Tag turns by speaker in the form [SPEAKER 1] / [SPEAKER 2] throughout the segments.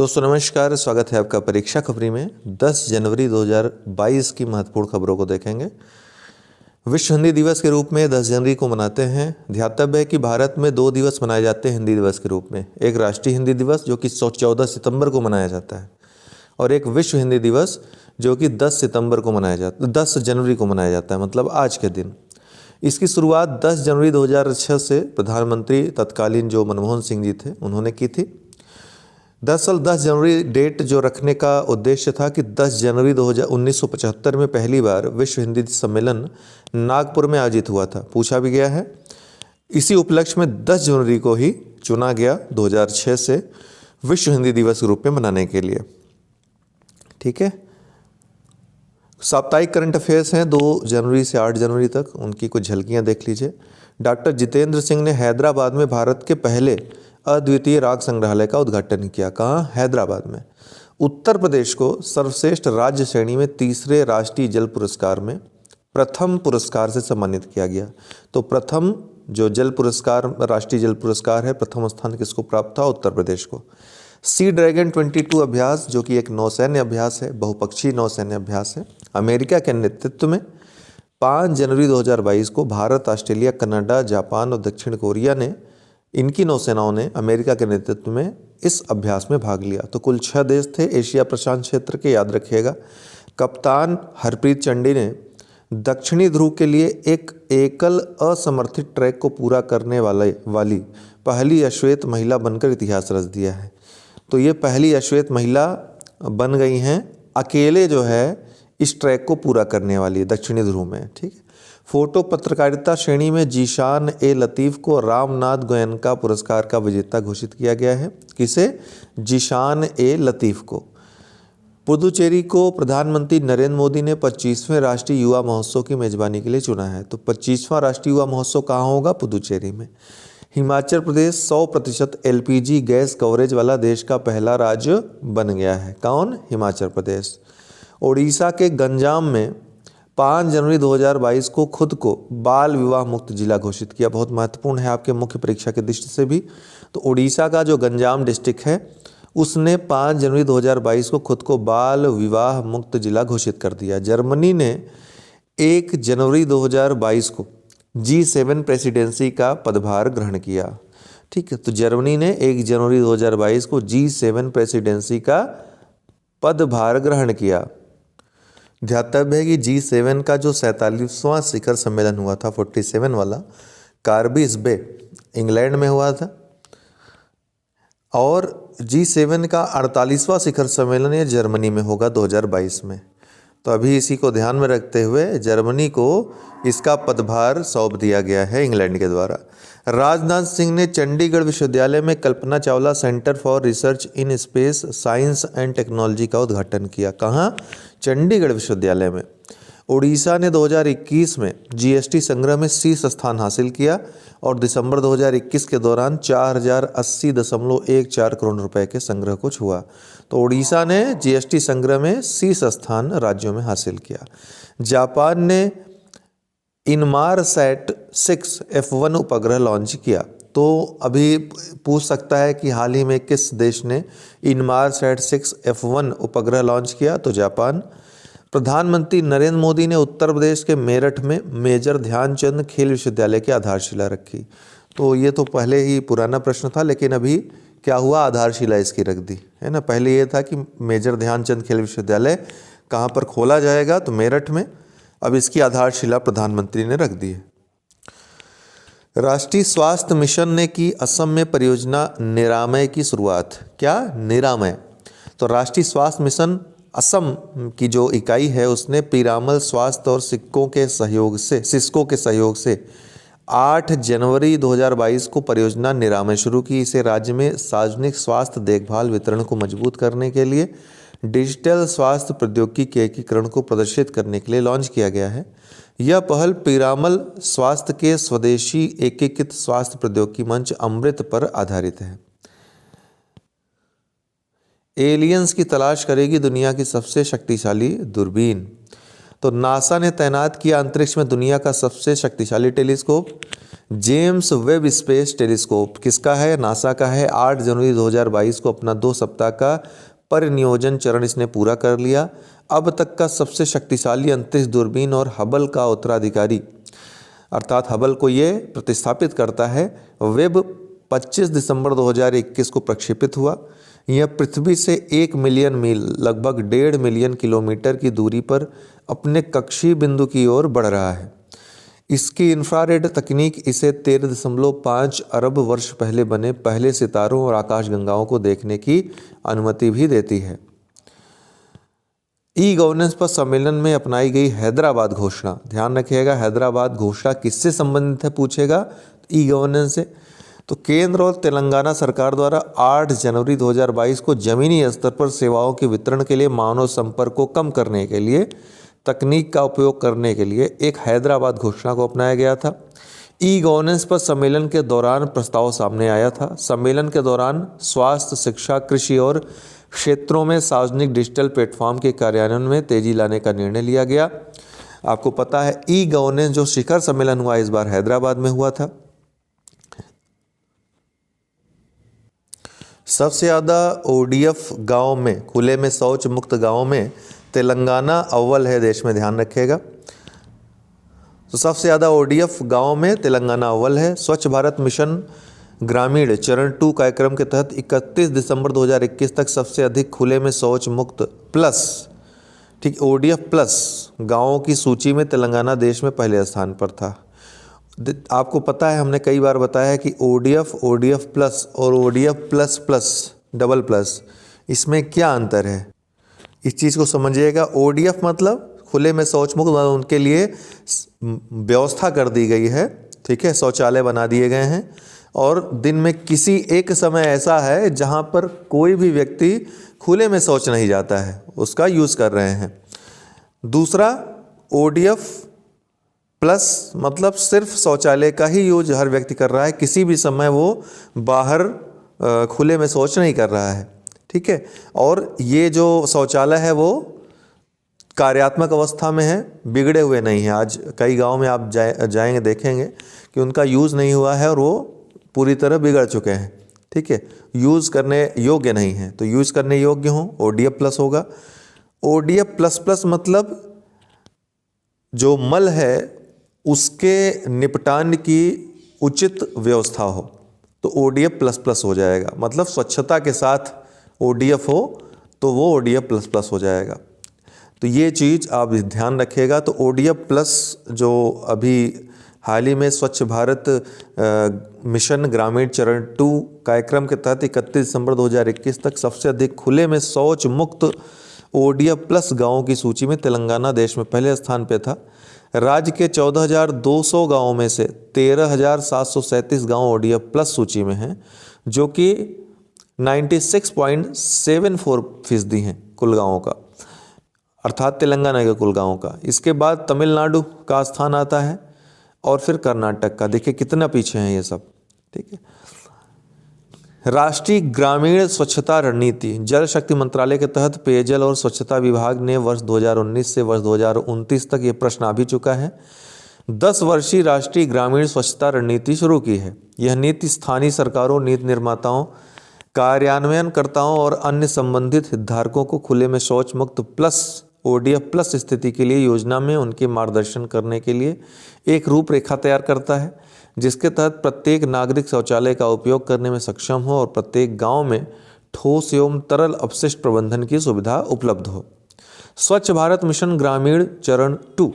[SPEAKER 1] दोस्तों नमस्कार, स्वागत है आपका परीक्षा खबरी में। 10 जनवरी 2022 की महत्वपूर्ण खबरों को देखेंगे। विश्व हिंदी दिवस के रूप में 10 जनवरी को मनाते हैं। ध्यातव्य है कि भारत में 2 दिवस मनाए जाते हैं हिंदी दिवस के रूप में। एक राष्ट्रीय हिंदी दिवस जो कि 14 सितंबर को मनाया जाता है, और एक विश्व हिंदी दिवस जो कि 10 जनवरी को मनाया जाता है, मतलब आज के दिन। इसकी शुरुआत 10 जनवरी 2006 से प्रधानमंत्री तत्कालीन जो मनमोहन सिंह जी थे उन्होंने की थी। दरअसल 10 जनवरी डेट जो रखने का उद्देश्य था कि 10 जनवरी 1975 में पहली बार विश्व हिंदी सम्मेलन नागपुर में आयोजित हुआ था, पूछा भी गया है। इसी उपलक्ष्य में 10 जनवरी को ही चुना गया 2006 से विश्व हिंदी दिवस के रूप में मनाने के लिए। ठीक है, साप्ताहिक करंट अफेयर्स हैं 2 जनवरी से 8 जनवरी तक, उनकी कुछ झलकियां देख लीजिए। डॉक्टर जितेंद्र सिंह ने हैदराबाद में भारत के पहले अद्वितीय राग संग्रहालय का उद्घाटन किया। कहाँ? हैदराबाद में। उत्तर प्रदेश को सर्वश्रेष्ठ राज्य श्रेणी में तीसरे राष्ट्रीय जल पुरस्कार में प्रथम पुरस्कार से सम्मानित किया गया। तो प्रथम जो जल पुरस्कार, राष्ट्रीय जल पुरस्कार है, प्रथम स्थान किसको प्राप्त था? उत्तर प्रदेश को। सी ड्रैगन 22 अभ्यास जो कि एक नौसैन्य अभ्यास है, बहुपक्षीय नौसैन्य अभ्यास है, अमेरिका के नेतृत्व में 5 जनवरी 2022 को भारत, ऑस्ट्रेलिया, कनाडा, जापान और दक्षिण कोरिया ने, इनकी नौसेनाओं ने अमेरिका के नेतृत्व में इस अभ्यास में भाग लिया। तो कुल 6 देश थे एशिया प्रशांत क्षेत्र के, याद रखिएगा। कप्तान हरप्रीत चंडी ने दक्षिणी ध्रुव के लिए एक एकल असमर्थित ट्रैक को पूरा करने वाली पहली अश्वेत महिला बनकर इतिहास रच दिया है। तो ये पहली अश्वेत महिला बन गई हैं, अकेले जो है इस ट्रैक को पूरा करने वाली दक्षिणी ध्रुव में। ठीक है। फोटो पत्रकारिता श्रेणी में जीशान ए लतीफ़ को रामनाथ गोयनका पुरस्कार का विजेता घोषित किया गया है। किसे? जीशान ए लतीफ़ को। पुदुचेरी को प्रधानमंत्री नरेंद्र मोदी ने 25वें राष्ट्रीय युवा महोत्सव की मेजबानी के लिए चुना है। तो 25वां राष्ट्रीय युवा महोत्सव कहाँ होगा? पुदुचेरी में। Himachal Pradesh 100% LPG gas coverage वाला देश का पहला राज्य बन गया है। कौन? हिमाचल प्रदेश। ओडिशा के गंजाम में 5 जनवरी 2022 को खुद को बाल विवाह मुक्त जिला घोषित किया। बहुत महत्वपूर्ण है आपके मुख्य परीक्षा की दृष्टि से भी। तो ओडिशा का जो गंजाम डिस्ट्रिक्ट है उसने 5 जनवरी 2022 को खुद को बाल विवाह मुक्त जिला घोषित कर दिया। जर्मनी ने 1 जनवरी 2022 को G7 प्रेसिडेंसी का पदभार ग्रहण किया। ठीक है, तो जर्मनी ने 1 जनवरी 2022 को G7 प्रेसिडेंसी का पदभार ग्रहण किया। ध्यातव्य है कि G7 का जो 47वां शिखर सम्मेलन हुआ था, 47 वाला, कार्बिस बे इंग्लैंड में हुआ था, और G7 का 48वां शिखर सम्मेलन ये जर्मनी में होगा 2022 में। तो अभी इसी को ध्यान में रखते हुए जर्मनी को इसका पदभार सौंप दिया गया है इंग्लैंड के द्वारा। राजनाथ सिंह ने चंडीगढ़ विश्वविद्यालय में Kalpana Chawla centre for research in space science and technology का उद्घाटन किया। कहाँ? चंडीगढ़ विश्वविद्यालय में। उड़ीसा ने 2021 में GST संग्रह में शीर्ष स्थान हासिल किया और दिसंबर 2021 के दौरान 4080.14 करोड़ रुपए के संग्रह को छुआ। तो उड़ीसा ने GST संग्रह में शीर्ष स्थान राज्यों में हासिल किया। जापान ने इनमारसैट 6 F1 उपग्रह लॉन्च किया। तो अभी पूछ सकता है कि हाल ही में किस देश ने इनमारसैट 6 F1 उपग्रह लॉन्च किया? तो जापान। प्रधानमंत्री नरेंद्र मोदी ने उत्तर प्रदेश के मेरठ में मेजर ध्यानचंद खेल विश्वविद्यालय की आधारशिला रखी। तो ये तो पहले ही पुराना प्रश्न था, लेकिन अभी क्या हुआ? आधारशिला इसकी रख दी है ना। पहले ये था कि मेजर ध्यानचंद खेल विश्वविद्यालय कहाँ पर खोला जाएगा? तो मेरठ में। अब इसकी आधारशिला प्रधानमंत्री ने रख दी है। राष्ट्रीय स्वास्थ्य मिशन ने की असम में परियोजना निरामय की शुरुआत। क्या? निरामय। तो राष्ट्रीय स्वास्थ्य मिशन असम की जो इकाई है उसने पीरामल स्वास्थ्य और सिस्को के सहयोग से 8 जनवरी 2022 को परियोजना निरामय शुरू की। इसे राज्य में सार्वजनिक स्वास्थ्य देखभाल वितरण को मजबूत करने के लिए डिजिटल स्वास्थ्य प्रौद्योगिकी के एकीकरण को प्रदर्शित करने के लिए लॉन्च किया गया है। यह पहल पीरामल स्वास्थ्य के स्वदेशी एकीकृत स्वास्थ्य प्रौद्योगिकी मंच अमृत पर आधारित है। एलियंस की तलाश करेगी दुनिया की सबसे शक्तिशाली दूरबीन। तो नासा ने तैनात किया अंतरिक्ष में दुनिया का सबसे शक्तिशाली telescope. James Webb space telescope किसका है? नासा का है। 8 जनवरी 2022 को अपना 2 सप्ताह का परिनियोजन चरण इसने पूरा कर लिया। अब तक का सबसे शक्तिशाली अंतरिक्ष दूरबीन और हबल का उत्तराधिकारी अर्थात हबल को ये प्रतिस्थापित करता है। वेब 25 दिसंबर 2021 को प्रक्षेपित हुआ। यह पृथ्वी से 1 मिलियन मील लगभग 1.5 मिलियन किलोमीटर की दूरी पर अपने कक्षीय बिंदु की ओर बढ़ रहा है। इसकी इंफ्रारेड तकनीक इसे 13.5 अरब वर्ष पहले बने पहले सितारों और आकाशगंगाओं को देखने की अनुमति भी देती है। ई गवर्नेंस पर सम्मेलन में अपनाई गई हैदराबाद घोषणा, ध्यान रखिएगा हैदराबाद घोषणा किससे संबंधित है पूछेगा, ई गवर्नेंस से। तो केंद्र और तेलंगाना सरकार द्वारा 8 जनवरी 2022 को जमीनी स्तर पर सेवाओं के वितरण के लिए मानव संपर्क को कम करने के लिए तकनीक का उपयोग करने के लिए एक हैदराबाद घोषणा को अपनाया गया था। ई गवर्नेंस पर सम्मेलन के दौरान प्रस्ताव सामने आया था। सम्मेलन के दौरान स्वास्थ्य, शिक्षा, कृषि और क्षेत्रों में सार्वजनिक डिजिटल प्लेटफॉर्म के कार्यान्वयन में तेजी लाने का निर्णय लिया गया। आपको पता है ई गवर्नेंस जो शिखर सम्मेलन हुआ इस बार हैदराबाद में हुआ था। सबसे ज़्यादा ODF गाँव में, खुले में शौच मुक्त गाँव में तेलंगाना अव्वल है देश में, ध्यान रखिएगा। तो सबसे ज़्यादा ODF गाँव में तेलंगाना अव्वल है। स्वच्छ भारत मिशन ग्रामीण चरण 2 कार्यक्रम के तहत 31 दिसंबर 2021 तक सबसे अधिक खुले में शौच मुक्त प्लस, ठीक, ODF प्लस गाँवों की सूची में तेलंगाना देश में पहले स्थान पर था। आपको पता है हमने कई बार बताया है कि ODF प्लस और ODF plus plus double plus, इसमें क्या अंतर है, इस चीज़ को समझिएगा। ODF मतलब खुले में शौच मुक्त, उनके लिए व्यवस्था कर दी गई है, ठीक है, शौचालय बना दिए गए हैं और दिन में किसी एक समय ऐसा है जहां पर कोई भी व्यक्ति खुले में शौच नहीं जाता है, उसका यूज़ कर रहे हैं। दूसरा ODF प्लस मतलब सिर्फ शौचालय का ही यूज हर व्यक्ति कर रहा है, किसी भी समय वो बाहर खुले में शौच नहीं कर रहा है, ठीक है। और ये जो शौचालय है वो कार्यात्मक अवस्था में है, बिगड़े हुए नहीं है। आज कई गांव में आप जाएंगे देखेंगे कि उनका यूज़ नहीं हुआ है और वो पूरी तरह बिगड़ चुके हैं, ठीक है, यूज़ करने योग्य नहीं है। तो यूज़ करने योग्य हो ODF प्लस होगा। ODF प्लस प्लस मतलब जो मल है उसके निपटान की उचित व्यवस्था हो तो ODF प्लस प्लस हो जाएगा। मतलब स्वच्छता के साथ ODF हो तो वो ODF प्लस प्लस हो जाएगा। तो ये चीज़ आप ध्यान रखिएगा। तो ODF प्लस जो अभी हाल ही में स्वच्छ भारत मिशन ग्रामीण चरण 2 कार्यक्रम के तहत 31 दिसंबर 2021 तक सबसे अधिक खुले में शौच मुक्त ODF प्लस गाँवों की सूची में तेलंगाना देश में पहले स्थान पे था। राज्य के 14,200 गाँवों में से 13,737 गाँव ODF प्लस सूची में हैं, जो कि 96.74% हैं कुल गाँवों का, अर्थात तेलंगाना के कुल गाँवों का। इसके बाद तमिलनाडु का स्थान आता है और फिर कर्नाटक का। देखिए कितना पीछे हैं ये सब, ठीक है। राष्ट्रीय ग्रामीण स्वच्छता रणनीति, जल शक्ति मंत्रालय के तहत पेयजल और स्वच्छता विभाग ने वर्ष 2019 से वर्ष 2029 तक ये प्रश्न आ भी चुका है, 10 वर्षीय राष्ट्रीय ग्रामीण स्वच्छता रणनीति शुरू की है। यह नीति स्थानीय सरकारों, नीति निर्माताओं, कार्यान्वयनकर्ताओं और अन्य संबंधित हितधारकों को खुले में शौच मुक्त प्लस ODF प्लस स्थिति के लिए योजना में उनके मार्गदर्शन करने के लिए एक रूपरेखा तैयार करता है, जिसके तहत प्रत्येक नागरिक शौचालय का उपयोग करने में सक्षम हो और प्रत्येक गांव में ठोस एवं तरल अपशिष्ट प्रबंधन की सुविधा उपलब्ध हो। स्वच्छ भारत मिशन ग्रामीण चरण 2,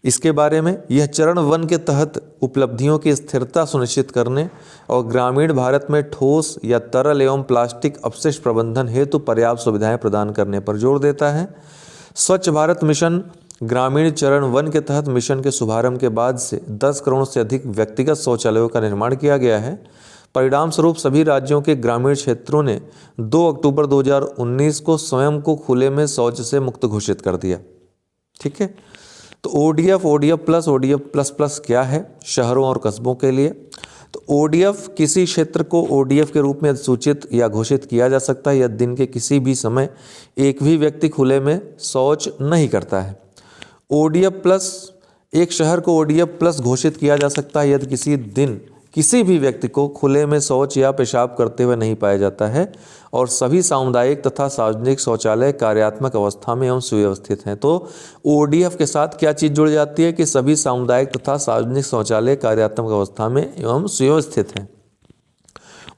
[SPEAKER 1] इसके बारे में, यह चरण 1 के तहत उपलब्धियों की स्थिरता सुनिश्चित करने और ग्रामीण भारत में ठोस या तरल एवं प्लास्टिक अपशिष्ट प्रबंधन हेतु पर्याप्त सुविधाएं प्रदान करने पर जोर देता है। स्वच्छ भारत मिशन ग्रामीण चरण 1 के तहत मिशन के शुभारंभ के बाद से 10 करोड़ से अधिक व्यक्तिगत शौचालयों का निर्माण किया गया है। परिणाम स्वरूप सभी राज्यों के ग्रामीण क्षेत्रों ने 2 अक्टूबर 2019 को स्वयं को खुले में शौच से मुक्त घोषित कर दिया, ठीक है। तो ODF प्लस क्या है शहरों और कस्बों के लिए? तो ODF किसी क्षेत्र को ODF के रूप में सूचित या घोषित किया जा सकता है यदि दिन के किसी भी समय एक भी व्यक्ति खुले में शौच नहीं करता है। ODF प्लस एक शहर को ओडीएफ प्लस घोषित किया जा सकता है यदि किसी दिन किसी भी व्यक्ति को खुले में शौच या पेशाब करते हुए नहीं पाया जाता है और सभी सामुदायिक तथा सार्वजनिक शौचालय कार्यात्मक अवस्था में एवं सुव्यवस्थित हैं। तो ओडीएफ के साथ क्या चीज़ जुड़ जाती है कि सभी सामुदायिक तथा सार्वजनिक शौचालय कार्यात्मक अवस्था में एवं सुव्यवस्थित हैं।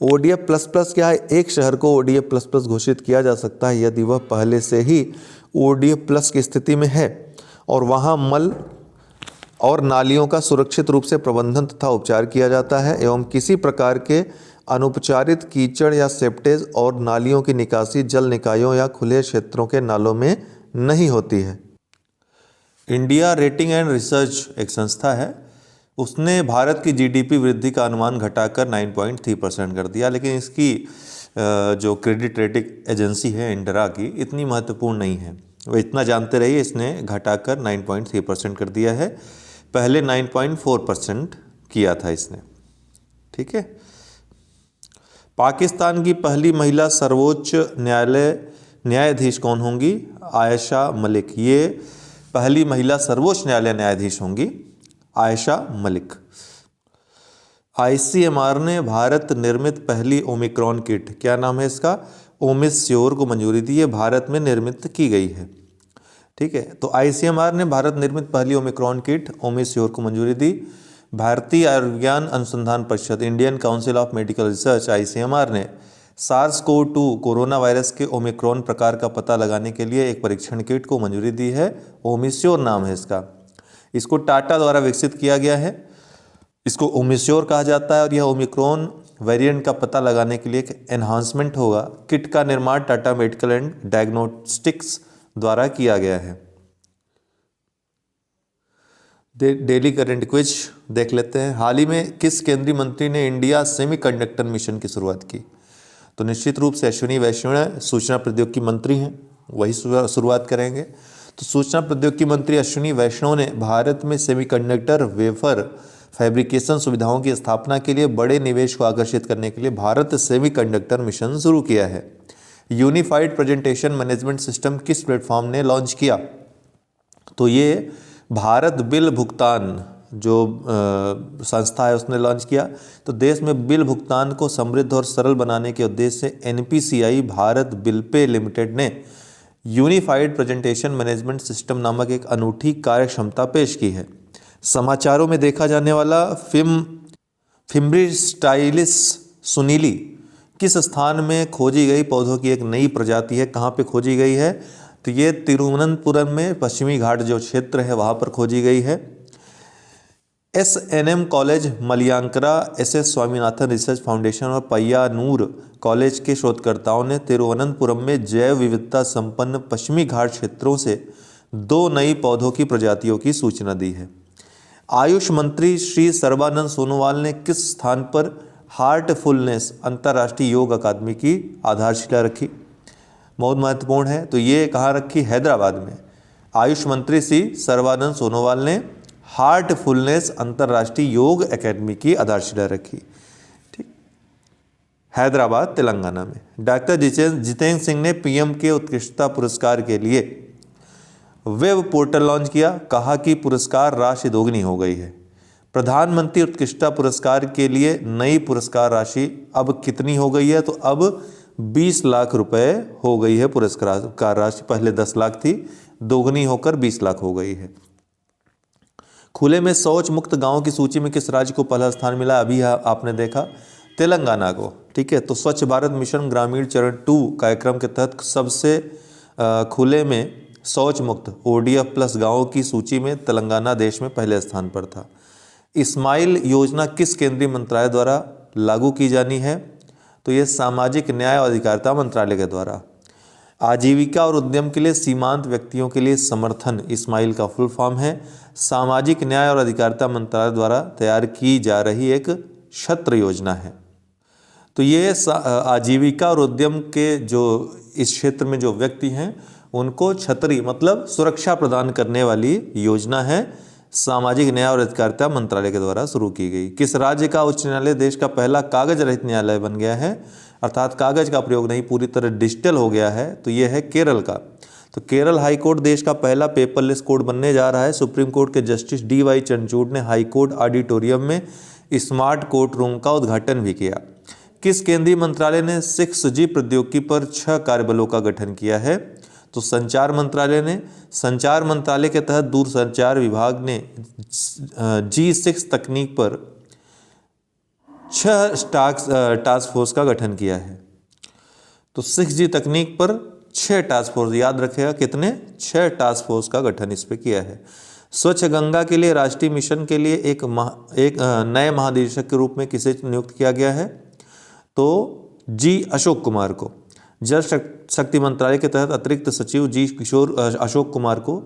[SPEAKER 1] ओडीएफ प्लस प्लस क्या है? एक शहर को ओडीएफ प्लस प्लस घोषित किया जा सकता है यदि वह पहले से ही ओडीएफ प्लस की स्थिति में है और वहाँ मल और नालियों का सुरक्षित रूप से प्रबंधन तथा उपचार किया जाता है एवं किसी प्रकार के अनुपचारित कीचड़ या सेप्टेज और नालियों की निकासी जल निकायों या खुले क्षेत्रों के नालों में नहीं होती है। इंडिया रेटिंग एंड रिसर्च एक संस्था है, उसने भारत की जीडीपी वृद्धि का अनुमान घटाकर 9.3% कर दिया, लेकिन इसकी जो क्रेडिट रेटिंग एजेंसी है इंडरा की इतनी महत्वपूर्ण नहीं है। वो इतना जानते रहिए, इसने घटाकर 9.3% कर दिया है, पहले 9.4% किया था इसने। ठीक है। पाकिस्तान की पहली महिला सर्वोच्च न्यायालय न्यायाधीश कौन होंगी? आयशा मलिक। ये पहली महिला सर्वोच्च न्यायालय न्यायाधीश होंगी आयशा मलिक। आईसीएमआर ने भारत निर्मित पहली ओमिक्रॉन किट, क्या नाम है इसका? ओमिस्योर को मंजूरी दी है, भारत में निर्मित की गई है। ठीक है। तो आईसीएमआर ने भारत निर्मित पहली ओमिक्रॉन किट ओमिस्योर को मंजूरी दी। भारतीय आयुर्विज्ञान अनुसंधान परिषद Indian council of medical research ICMR ने SARS-CoV-2 कोरोना वायरस के ओमिक्रॉन प्रकार का पता लगाने के लिए एक परीक्षण किट को मंजूरी दी है। ओमिस्योर नाम है इसका। इसको टाटा द्वारा विकसित किया गया है, इसको ओमिस्योर कहा जाता है और यह ओमिक्रॉन वेरिएंट का पता लगाने के लिए एक एनहांसमेंट होगा। किट का निर्माण टाटा मेडिकल एंड डायग्नोस्टिक्स द्वारा किया गया है। डेली करंट क्विज देख लेते हैं। हाल ही में किस केंद्रीय मंत्री ने इंडिया सेमीकंडक्टर मिशन की शुरुआत की? तो निश्चित रूप से अश्विनी वैष्णव सूचना प्रौद्योगिकी मंत्री हैं, वही शुरुआत करेंगे। तो सूचना प्रौद्योगिकी मंत्री अश्विनी वैष्णव ने भारत में सेमीकंडक्टर वेफर फैब्रिकेशन सुविधाओं की स्थापना के लिए बड़े निवेश को आकर्षित करने के लिए भारत सेमीकंडक्टर मिशन शुरू किया है। यूनिफाइड प्रेजेंटेशन मैनेजमेंट सिस्टम किस प्लेटफॉर्म ने लॉन्च किया? तो ये भारत बिल भुगतान जो संस्था है उसने लॉन्च किया। तो देश में बिल भुगतान को समृद्ध और सरल बनाने के उद्देश्य से NPCI Bharat bill pay limited ने यूनिफाइड प्रेजेंटेशन मैनेजमेंट सिस्टम नामक एक अनूठी कार्य क्षमता पेश की है। समाचारों में देखा जाने वाला फिम्ब्रिस्टाइलिस सुनीली किस स्थान में खोजी गई पौधों की एक नई प्रजाति है? कहाँ पे खोजी गई है? तो ये तिरुवनंतपुरम में पश्चिमी घाट जो क्षेत्र है वहाँ पर खोजी गई है। SNM college Maliankara, SS Swaminathan research foundation और पय्यानूर कॉलेज के शोधकर्ताओं ने तिरुवनंतपुरम में जैव विविधता संपन्न पश्चिमी घाट क्षेत्रों से 2 नई पौधों की प्रजातियों की सूचना दी है। आयुष मंत्री श्री सर्बानंद सोनोवाल ने किस स्थान पर हार्टफुलनेस अंतर्राष्ट्रीय योग अकादमी की आधारशिला रखी? बहुत महत्वपूर्ण है। तो ये कहाँ रखी? हैदराबाद में। आयुष मंत्री श्री सर्बानंद सोनोवाल ने हार्टफुलनेस अंतर्राष्ट्रीय योग अकादमी की आधारशिला रखी। ठीक, हैदराबाद तेलंगाना में। डॉक्टर जितेंद्र सिंह ने पीएम के उत्कृष्टता पुरस्कार के लिए वेब पोर्टल लॉन्च किया, कहा कि पुरस्कार राशि दोगुनी हो गई है। प्रधानमंत्री उत्कृष्टता पुरस्कार के लिए नई पुरस्कार राशि अब कितनी हो गई है? तो अब 20 लाख रुपए हो गई है पुरस्कार राशि। पहले 10 लाख थी, दोगुनी होकर 20 लाख हो गई है। खुले में शौच मुक्त गांव की सूची में किस राज्य को पहला स्थान मिला? अभी आपने देखा, तेलंगाना को। ठीक है। तो स्वच्छ भारत मिशन ग्रामीण चरण 2 कार्यक्रम के तहत सबसे खुले में शौच मुक्त ODF प्लस गाँवों की सूची में तेलंगाना देश में पहले स्थान पर था। स्माइल योजना किस केंद्रीय मंत्रालय द्वारा लागू की जानी है? तो ये सामाजिक न्याय और अधिकारिता मंत्रालय के द्वारा। आजीविका और उद्यम के लिए सीमांत व्यक्तियों के लिए समर्थन स्माइल का फुल फॉर्म है। सामाजिक न्याय और अधिकारिता मंत्रालय द्वारा तैयार की जा रही एक छत्र योजना है। तो ये आजीविका और उद्यम के जो इस क्षेत्र में जो व्यक्ति हैं उनको छतरी मतलब सुरक्षा प्रदान करने वाली योजना है, सामाजिक न्याय और अधिकारिता मंत्रालय के द्वारा शुरू की गई। किस राज्य का उच्च न्यायालय देश का पहला कागज रहित न्यायालय बन गया है? अर्थात कागज का प्रयोग नहीं, पूरी तरह डिजिटल हो गया है। तो ये है केरल का। तो केरल हाई कोर्ट देश का पहला पेपरलेस कोर्ट बनने जा रहा है। सुप्रीम कोर्ट के जस्टिस DY चंद्रचूड़ ने हाई कोर्ट ऑडिटोरियम में स्मार्ट कोर्ट रूम का उद्घाटन भी किया। किस केंद्रीय मंत्रालय ने 6G प्रौद्योगिकी पर 6 कार्यबलों का गठन किया है? तो संचार मंत्रालय ने। संचार मंत्रालय के तहत दूरसंचार विभाग ने G6 तकनीक पर 6 टास्क फोर्स का गठन किया है। तो 6G तकनीक पर 6 टास्क फोर्स, याद रखेगा कितने? 6 टास्क फोर्स का गठन इस पे किया है। स्वच्छ गंगा के लिए राष्ट्रीय मिशन के लिए एक नए महानिदेशक के रूप में किसे नियुक्त किया गया है? तो G अशोक कुमार को। जल शक्ति मंत्रालय के तहत अतिरिक्त सचिव G अशोक कुमार को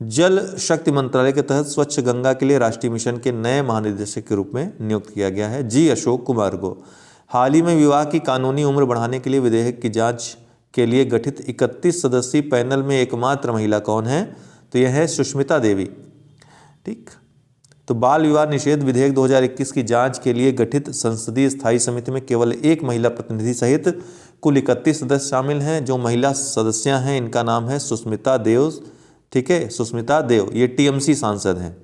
[SPEAKER 1] जल शक्ति मंत्रालय के तहत स्वच्छ गंगा के लिए राष्ट्रीय मिशन के नए महानिदेशक के रूप में नियुक्त किया गया है G अशोक कुमार को। हाल ही में विवाह की कानूनी उम्र बढ़ाने के लिए विधेयक की जांच के लिए गठित 31 सदस्यीय पैनल में एकमात्र महिला कौन है? तो यह है सुष्मिता देवी। ठीक। तो बाल विवाह निषेध विधेयक 2021 की जांच के लिए गठित संसदीय स्थायी समिति में केवल एक महिला प्रतिनिधि सहित कुल 31 सदस्य शामिल हैं। जो महिला सदस्या हैं इनका नाम है सुष्मिता देव। ठीक है, सुष्मिता देव, ये TMC सांसद हैं।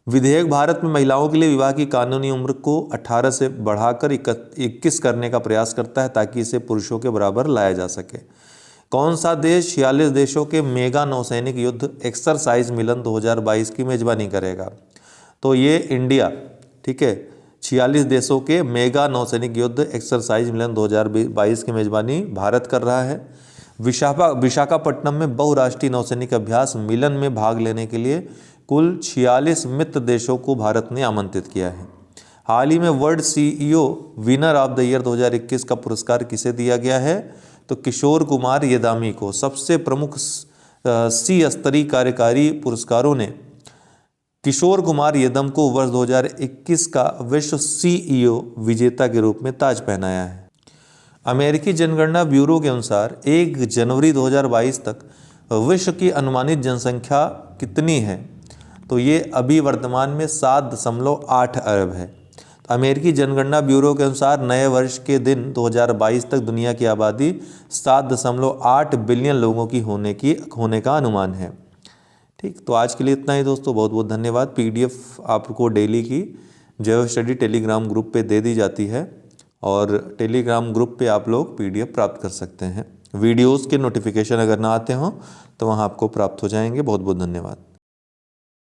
[SPEAKER 1] विधेयक भारत में महिलाओं के लिए विवाह की कानूनी उम्र को 18 से बढ़ाकर 21 करने का प्रयास करता है ताकि इसे पुरुषों के बराबर लाया जा सके। कौन सा देश 46 देशों के मेगा नौसैनिक युद्ध एक्सरसाइज मिलन 2022 की मेजबानी करेगा? तो ये इंडिया। ठीक है, 46 देशों के मेगा नौसैनिक युद्ध एक्सरसाइज मिलन 2022 की मेजबानी भारत कर रहा है। विशाखापट्टनम में बहुराष्ट्रीय नौसैनिक अभ्यास मिलन में भाग लेने के लिए कुल 46 मित्र देशों को भारत ने आमंत्रित किया है। हाल ही में world CEO winner of the year 2021 का पुरस्कार किसे दिया गया है? तो किशोर कुमार येदामी को। सबसे प्रमुख C स्तरीय कार्यकारी पुरस्कारों ने किशोर कुमार येदम को वर्ष 2021 का विश्व CEO विजेता के रूप में ताज पहनाया है। अमेरिकी जनगणना ब्यूरो के अनुसार 1 जनवरी 2022 तक विश्व की अनुमानित जनसंख्या कितनी है? तो ये अभी वर्तमान में 7.8 अरब है। अमेरिकी जनगणना ब्यूरो के अनुसार नए वर्ष के दिन 2022 तक दुनिया की आबादी 7.8 बिलियन लोगों की होने का अनुमान है। ठीक, तो आज के लिए इतना ही दोस्तों, बहुत बहुत धन्यवाद। PDF आपको डेली की जैव स्टडी टेलीग्राम ग्रुप पे दे दी जाती है और टेलीग्राम ग्रुप पे आप लोग PDF प्राप्त कर सकते हैं। वीडियोज़ के नोटिफिकेशन अगर ना आते हों तो वहाँ आपको प्राप्त हो जाएंगे। बहुत बहुत धन्यवाद।